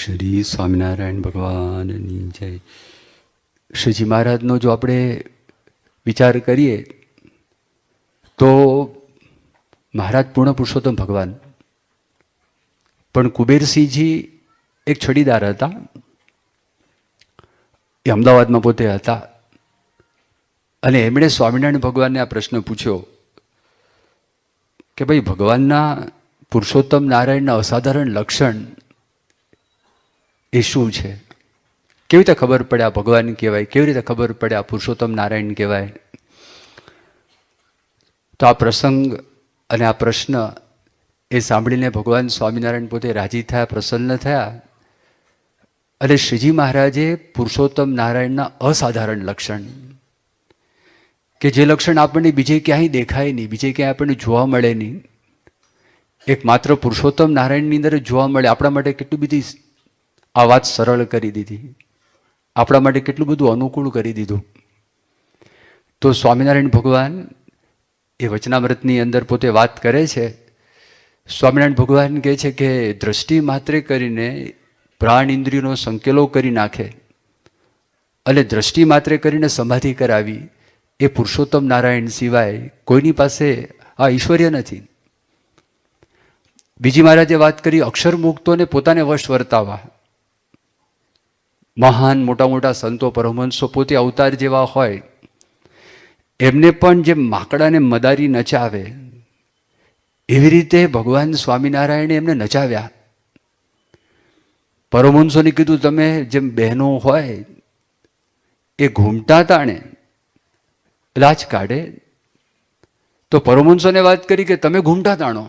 શ્રી સ્વામિનારાયણ ભગવાનની જય. શ્રીજી મહારાજનો જો આપણે વિચાર કરીએ તો મહારાજ પૂર્ણ પુરુષોત્તમ ભગવાન, પણ કુબેરસિંહજી એક છડીદાર હતા. એ અમદાવાદમાં પોતે હતા અને એમણે સ્વામિનારાયણ ભગવાનને આ પ્રશ્ન પૂછ્યો કે ભાઈ, ભગવાનના પુરુષોત્તમ નારાયણના અસાધારણ લક્ષણ એ શું છે? કેવી રીતે ખબર પડે આ ભગવાન કહેવાય? કેવી રીતે ખબર પડે આ પુરુષોત્તમ નારાયણ કહેવાય? તો આ પ્રસંગ અને આ પ્રશ્ન એ સાંભળીને ભગવાન સ્વામિનારાયણ પોતે રાજી થયા, પ્રસન્ન થયા અને શ્રીજી મહારાજે પુરુષોત્તમ નારાયણના અસાધારણ લક્ષણ, કે જે લક્ષણ આપણને બીજે ક્યાંય દેખાય નહીં, બીજે ક્યાંય આપણને જોવા મળે નહીં, એક માત્ર પુરુષોત્તમ નારાયણની અંદર જોવા મળે. આપણા માટે કેટલી બધી આ વાત સરળ કરી દીધી, આપણા માટે કેટલું બધું અનુકૂળ કરી દીધું. તો સ્વામિનારાયણ ભગવાન એ વચનામૃતની અંદર પોતે વાત કરે છે. સ્વામિનારાયણ ભગવાન કહે છે કે દ્રષ્ટિ માત્રે કરીને પ્રાણ ઇન્દ્રિયોનો સંકેલો કરી નાખે અને દ્રષ્ટિ માત્રે કરીને સમાધિ કરાવી, એ પુરુષોત્તમ નારાયણ સિવાય કોઈની પાસે આ ઐશ્વર્ય નથી. બીજી મહારાજે વાત કરી અક્ષર મુક્તોને પોતાને વશ વર્તાવા. મહાન મોટા મોટા સંતો પરમહંસો પોતે અવતાર જેવા હોય, એમને પણ જેમ માકડાને મદારી નચાવે એવી રીતે ભગવાન સ્વામિનારાયણે એમને નચાવ્યા. પરમહંસોને કીધું તમે જેમ બહેનો હોય એ ઘૂમટા તાણે લાજ કાઢે, તો પરમહંસોને વાત કરી કે તમે ઘૂમટા તાણો.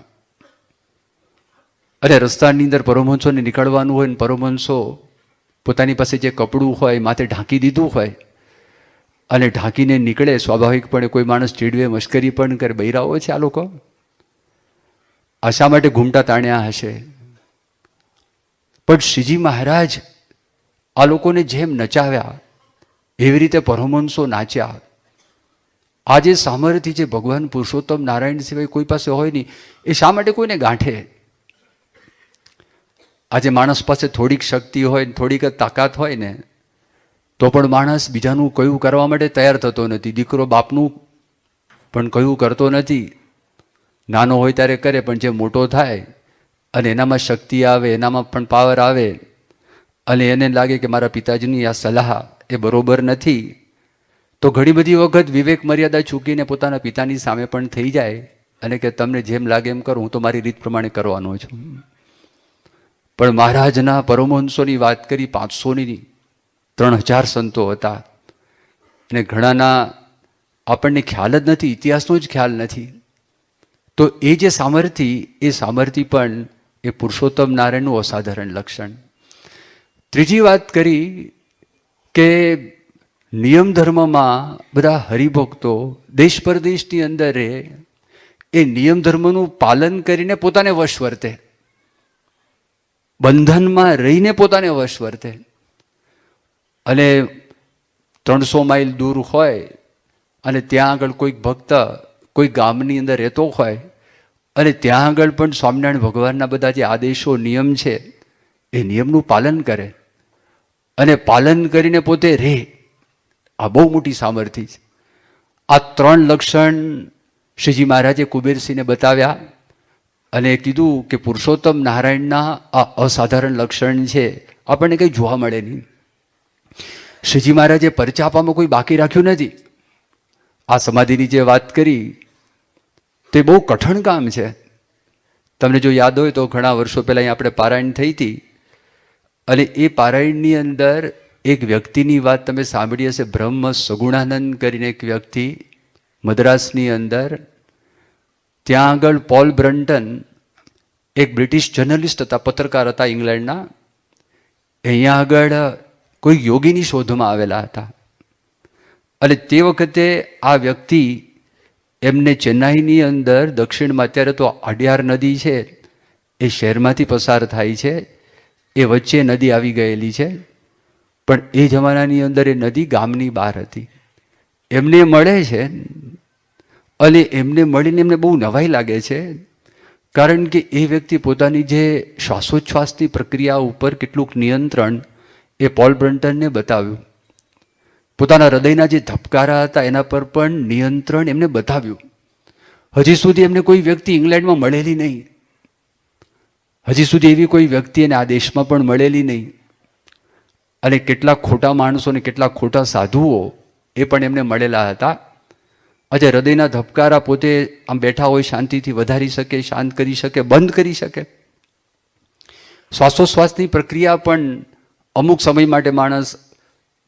અરે રસ્તાની અંદર પરમહંસોને નીકળવાનું હોય ને પરમહંસો પોતાની પાસે જે કપડું હોય માથે ઢાંકી દીધું હોય અને ઢાંકીને નીકળે, સ્વાભાવિકપણે કોઈ માણસ ચીડવે, મશ્કરી પણ કરે, બૈરાઓ છે આ લોકો, આ શા માટે ઘૂમટા તાણ્યા હશે? પણ શ્રીજી મહારાજ આ લોકોને જેમ નચાવ્યા એવી રીતે પરમહંસો નાચ્યા. આ જે સામર્થ્ય છે ભગવાન પુરુષોત્તમ નારાયણ સિવાય કોઈ પાસે હોય નહીં, એ શા માટે કોઈને ગાંઠે? આજે માણસ પાસે થોડીક શક્તિ હોય, થોડીક તાકાત હોય ને તો પણ માણસ બીજાનું કયું કરવા માટે તૈયાર થતો નથી. દીકરો બાપનું પણ કયું કરતો નથી. નાનો હોય ત્યારે કરે, પણ જે મોટો થાય અને એનામાં શક્તિ આવે, એનામાં પણ પાવર આવે અને એને લાગે કે મારા પિતાજીની આ સલાહ એ બરોબર નથી, તો ઘણી બધી વખત વિવેક મર્યાદા ચૂકીને પોતાના પિતાની સામે પણ થઈ જાય અને કે તમને જેમ લાગે એમ કરો, હું તો મારી રીત પ્રમાણે કરવાનો છું. પણ મહારાજના પરમહંસોની વાત કરી, 500ની 3000 સંતો હતા અને ઘણાના આપણને ખ્યાલ જ નથી, ઇતિહાસનો જ ખ્યાલ નથી. તો એ જે સામર્થ્ય, એ સામર્થ્ય પણ એ પુરુષોત્તમ નારાયણનું અસાધારણ લક્ષણ. ત્રીજી વાત કરી કે નિયમ ધર્મમાં બધા હરિભક્તો દેશ પરદેશની અંદર એ નિયમ ધર્મનું પાલન કરીને પોતાને વશ વર્તે, બંધનમાં રહીને પોતાને વશ વર્તે. અને 300 માઇલ દૂર હોય અને ત્યાં આગળ કોઈક ભક્ત કોઈ ગામની અંદર રહેતો હોય અને ત્યાં આગળ પણ સ્વામિનારાયણ ભગવાનના બધા જે આદેશો નિયમ છે એ નિયમનું પાલન કરે અને પાલન કરીને પોતે રહે, આ બહુ મોટી સામર્થ્ય છે. આ 3 લક્ષણ શ્રીજી મહારાજે કુબેરસિંહને બતાવ્યા અને કીધું કે પુરુષોત્તમ નારાયણના આ અસાધારણ લક્ષણ છે, આપણને કંઈ જોવા મળે નહીં. શ્રીજી મહારાજે પરચાપામાં કોઈ બાકી રાખ્યું નથી. આ સમાધિની જે વાત કરી તે બહુ કઠણ કામ છે. તમને જો યાદ હોય તો ઘણા વર્ષો પહેલાં અહીં આપણે પારાયણ થઈ હતી અને એ પારાયણની અંદર એક વ્યક્તિની વાત તમે સાંભળી હશે, બ્રહ્મ સગુણાનંદ કરીને એક વ્યક્તિ મદ્રાસની અંદર, ત્યાં આગળ પોલ બ્રન્ટન એક બ્રિટિશ જર્નલિસ્ટ હતા, પત્રકાર હતા ઇંગ્લેન્ડના, અહીંયા આગળ કોઈ યોગીની શોધમાં આવેલા હતા અને તે વખતે આ વ્યક્તિ એમને ચેન્નાઈની અંદર દક્ષિણમાં, અત્યારે તો અડિયાર નદી છે એ શહેરમાંથી પસાર થાય છે, એ વચ્ચે નદી આવી ગયેલી છે, પણ એ જમાનાની અંદર એ નદી ગામની બહાર હતી. એમને મળે છે અને એમને મળીને એમને બહુ નવાઈ લાગે છે કારણ કે એ વ્યક્તિ પોતાની જે શ્વાસોચ્છ્વાસની પ્રક્રિયા ઉપર કેટલુંક નિયંત્રણ એ પોલ બ્રન્ટનને બતાવ્યું. પોતાના હૃદયના જે ધબકારા હતા એના પર પણ નિયંત્રણ એમને બતાવ્યું. હજી સુધી એમને કોઈ વ્યક્તિ ઇંગ્લેન્ડમાં મળેલી નહીં, હજી સુધી એવી કોઈ વ્યક્તિ એને આ દેશમાં પણ મળેલી નહીં. અને કેટલાક ખોટા માણસો ને કેટલાક ખોટા સાધુઓ એ પણ એમને મળેલા હતા. આજે હૃદયના ધબકારા પોતે આમ બેઠા હોય શાંતિથી વધારી શકે, શાંત કરી શકે, બંધ કરી શકે. શ્વાસોશ્વાસની પ્રક્રિયા પણ અમુક સમય માટે માણસ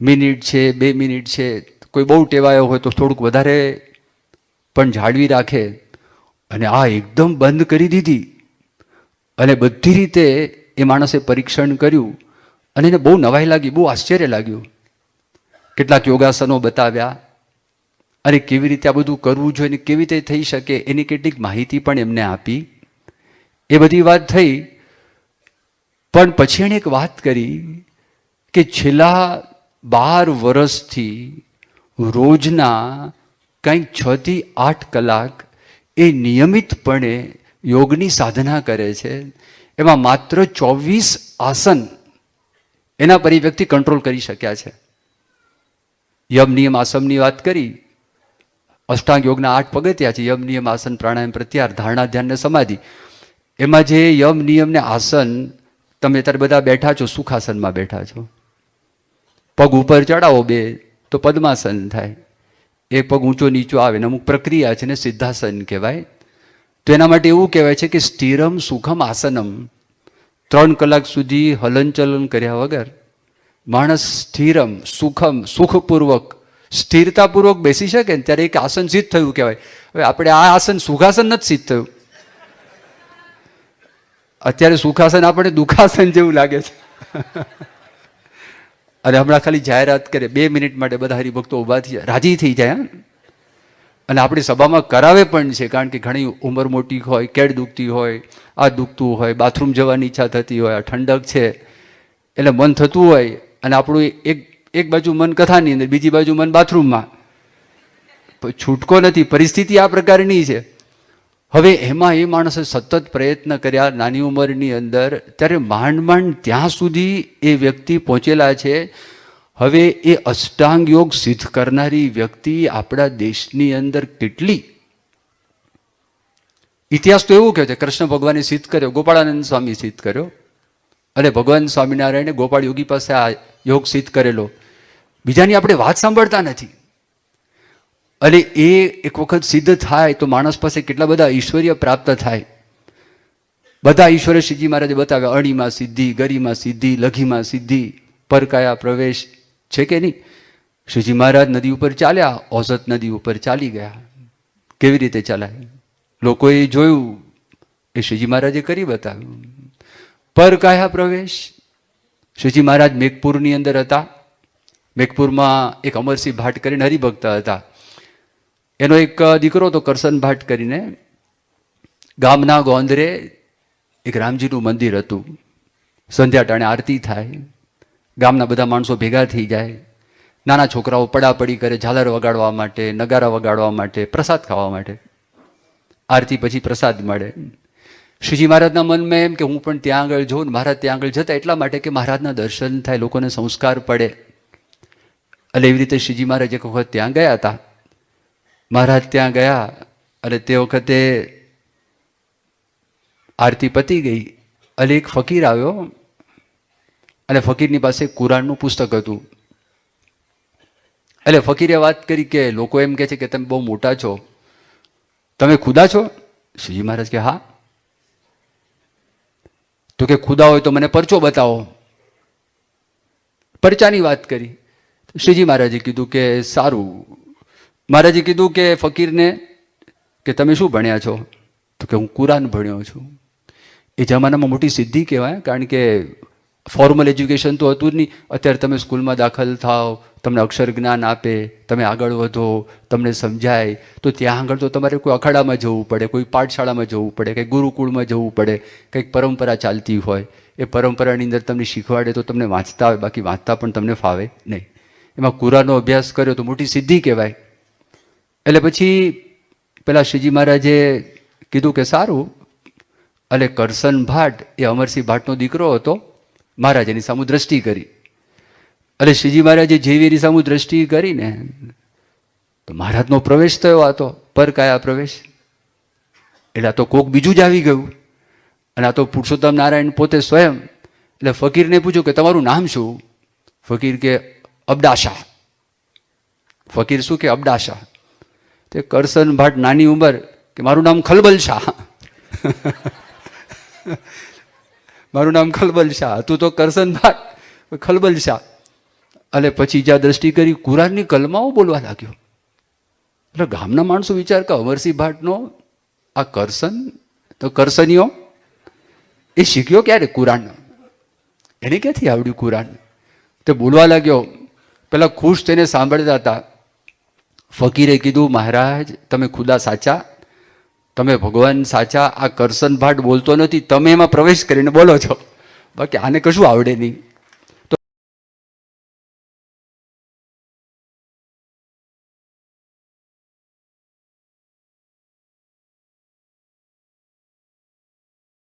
મિનિટ છે, 2 મિનિટ છે, કોઈ બહુ ટેવાયો હોય તો થોડુંક વધારે પણ જાળવી રાખે. અને આ એકદમ બંધ કરી દીધી અને બધી રીતે એ માણસે પરીક્ષણ કર્યું અને એને બહુ નવાઈ લાગી, બહુ આશ્ચર્ય લાગ્યું. કેટલાક યોગાસનો બતાવ્યા અને કેવી રીતે આ બધું કરવું જોઈએ ને કેવી રીતે થઈ શકે એની કેટલીક માહિતી પણ એમને આપી. એ બધી વાત થઈ. પણ પછી એણે એક વાત કરી કે છેલ્લા 12 વર્ષથી રોજના કંઈક 6 થી 8 કલાક એ નિયમિતપણે યોગની સાધના કરે છે. એમાં માત્ર 24 આસન એના પર એ વ્યક્તિ કંટ્રોલ કરી શક્યા છે. યમ નિયમ આસનની વાત કરી. અષ્ટાંગ યોગના 8 પગથિયા છે: યમ નિયમ આસન પ્રાણાયામ પ્રત્યાહાર ધારણા ધ્યાન ને સમાધિ. એમાં જે યમ નિયમ ને આસન, તમે અત્યારે બધા બેઠા છો, સુખાસનમાં બેઠા છો, પગ ઉપર ચડાવો 2 તો પદ્માસન થાય, એક પગ ઊંચો નીચો આવે ને અમુક પ્રક્રિયા છે ને સિદ્ધાસન કહેવાય. તો એના માટે એવું કહેવાય છે કે સ્થિરમ સુખમ આસનમ. 3 કલાક સુધી હલનચલન કર્યા વગર માણસ સ્થિરમ સુખમ, સુખપૂર્વક સ્થિરતાપૂર્વક બેસી શકે ને ત્યારે એક આસન સિદ્ધ થયું કહેવાય. હવે આપણે આ આસન સુખાસન નથી સિદ્ધ થયું. અત્યારે સુખાસન આપણે દુખાસન જેવું લાગે છે. અને હમણાં ખાલી જાહેરાત કરે 2 મિનિટ માટે બધા હરિભક્તો ઊભા થઈ રાજી થઈ જાય. અને આપણી સભામાં કરાવે પણ છે, કારણ કે ઘણી ઉંમર મોટી હોય, કેડ દુખતી હોય, આ દુખતું હોય, બાથરૂમ જવાની ઈચ્છા થતી હોય, ઠંડક છે એટલે મન થતું હોય, અને આપણું એક બાજુ મન કથાની અંદર, બીજી બાજુ મન બાથરૂમમાં. છૂટકો નથી, પરિસ્થિતિ આ પ્રકારની છે. હવે એમાં એ માણસે સતત પ્રયત્ન કર્યા નાની ઉંમરની અંદર, ત્યારે માંડ ત્યાં સુધી એ વ્યક્તિ પહોંચેલા છે. હવે એ અષ્ટાંગ યોગ સિદ્ધ કરનારી વ્યક્તિ આપણા દેશની અંદર કેટલી. ઇતિહાસ તો એવું કહે છે કૃષ્ણ ભગવાને સિદ્ધ કર્યો, ગોપાળાનંદ સ્વામી સિદ્ધ કર્યો, અને ભગવાન સ્વામિનારાયણે ગોપાળ યોગી પાસે આ યોગ સિદ્ધ કરેલો. બીજાની આપણે વાત સાંભળતા નથી. અને એ એક વખત સિદ્ધ થાય તો માણસ પાસે કેટલા બધા ઐશ્વર્ય પ્રાપ્ત થાય. બધા ઐશ્વર્ય શ્રીજી મહારાજે બતાવ્યા: અણીમાં સિદ્ધિ, ગરીમાં સિદ્ધિ, લઘીમાં સિદ્ધિ, પરકાયા પ્રવેશ છે કે નહીં. શ્રીજી મહારાજ નદી ઉપર ચાલ્યા, ઓઝત નદી ઉપર ચાલી ગયા. કેવી રીતે ચાલાય લોકોએ જોયું, એ શ્રીજી મહારાજે કરી બતાવ્યું. પરકાયા પ્રવેશ. શ્રીજી મહારાજ મેઘપુરની અંદર હતા. મેઘપુરમાં એક અમરસિંહ ભાટ કરીને હરિભક્ત હતા. એનો એક દીકરો તો કરશન ભાટ કરીને. ગામના ગોંદરે એક રામજીનું મંદિર હતું. સંધ્યા ટાણે આરતી થાય, ગામના બધા માણસો ભેગા થઈ જાય, નાના છોકરાઓ પડાપડી કરે ઝાલર વગાડવા માટે, નગારા વગાડવા માટે, પ્રસાદ ખાવા માટે. આરતી પછી પ્રસાદ મળે. શ્રીજી મહારાજના મનમાં એમ કે હું પણ ત્યાં આગળ જોઉં ને. મહારાજ ત્યાં આગળ જતા એટલા માટે કે મહારાજના દર્શન થાય, લોકોને સંસ્કાર પડે. એટલે એવી રીતે શ્રીજી મહારાજ એક વખત ત્યાં ગયા હતા. મહારાજ ત્યાં ગયા અને તે વખતે આરતી પતી ગઈ. એટલે એક ફકીર આવ્યો અને ફકીરની પાસે કુરાનનું પુસ્તક હતું. એટલે ફકીરે વાત કરી કે લોકો એમ કહે છે કે તમે બહુ મોટા છો, તમે ખુદા છો? શ્રીજી મહારાજ કે હા. તો કે ખુદા હોય તો મને પરચો બતાવો. પરચાની વાત કરી. શ્રીજી મહારાજે કીધું કે સારું. મહારાજે કીધું કે ફકીરને કે તમે શું ભણ્યા છો? તો કે હું કુરાન ભણ્યો છું. એ જમાનામાં મોટી સિદ્ધિ કહેવાય, કારણ કે ફોર્મલ એજ્યુકેશન તો હતું જ નહીં. અત્યારે તમે સ્કૂલમાં દાખલ થાઓ, તમને અક્ષર જ્ઞાન આપે, તમે આગળ વધો, તમને સમજાય. તો ત્યાં આગળ તો તમારે કોઈ અખાડામાં જવું પડે, કોઈ પાઠશાળામાં જવું પડે, કંઈક ગુરુકુળમાં જવું પડે, કંઈક પરંપરા ચાલતી હોય. એ પરંપરાની અંદર તમને શીખવાડે તો તમને વાંચતા આવે, બાકી વાંચતા પણ તમને ફાવે નહીં. એમાં કુરાનનો અભ્યાસ કર્યો તો મોટી સિદ્ધિ કહેવાય. એટલે પછી પેલા શ્રીજી મહારાજે કીધું કે સારું, એટલે કરશન ભાટ એ અમરસિંહ ભાટનો દીકરો હતો. મહારાજ એની સામું દ્રષ્ટિ કરી. એટલે શ્રીજી મહારાજે જેવી એની સામું દ્રષ્ટિ કરીને તો મહારાજનો પ્રવેશ થયો. આ તો પરકાયા પ્રવેશ. એટલે આ તો કોક બીજું જ આવી ગયું. અને આ તો પુરુષોત્તમ નારાયણ પોતે સ્વયં. એટલે ફકીરને પૂછ્યું કે તમારું નામ શું? ફકીર કે અબડાશા. ફકીર શું કે અબડાશા. તે કરશન ભાટ નાની ઉંમર કે મારું નામ ખલબલ શાહ. મારું નામ ખલબલ શાહ. તું તો કરશન ભાટ, ખલબલ શાહ. એટલે પછી જ્યાં દ્રષ્ટિ કરી કુરાનની કલમાઓ બોલવા લાગ્યો. એટલે ગામના માણસો વિચાર કે અમરસિંહ ભાટનો આ કરશન તો કરસનીઓ એ શીખ્યો ક્યારે કુરાન? એને ક્યાંથી આવડ્યું કુરાન? તે બોલવા લાગ્યો. પેલા ખુશ થઈને સાંભળતા હતા. ફકીરે કીધું મહારાજ તમે ખુદા સાચા, તમે ભગવાન સાચા. આ કરશન ભાટ બોલતો નથી, તમે એમાં પ્રવેશ કરીને બોલો છો, બાકી આને કશું આવડે નહીં.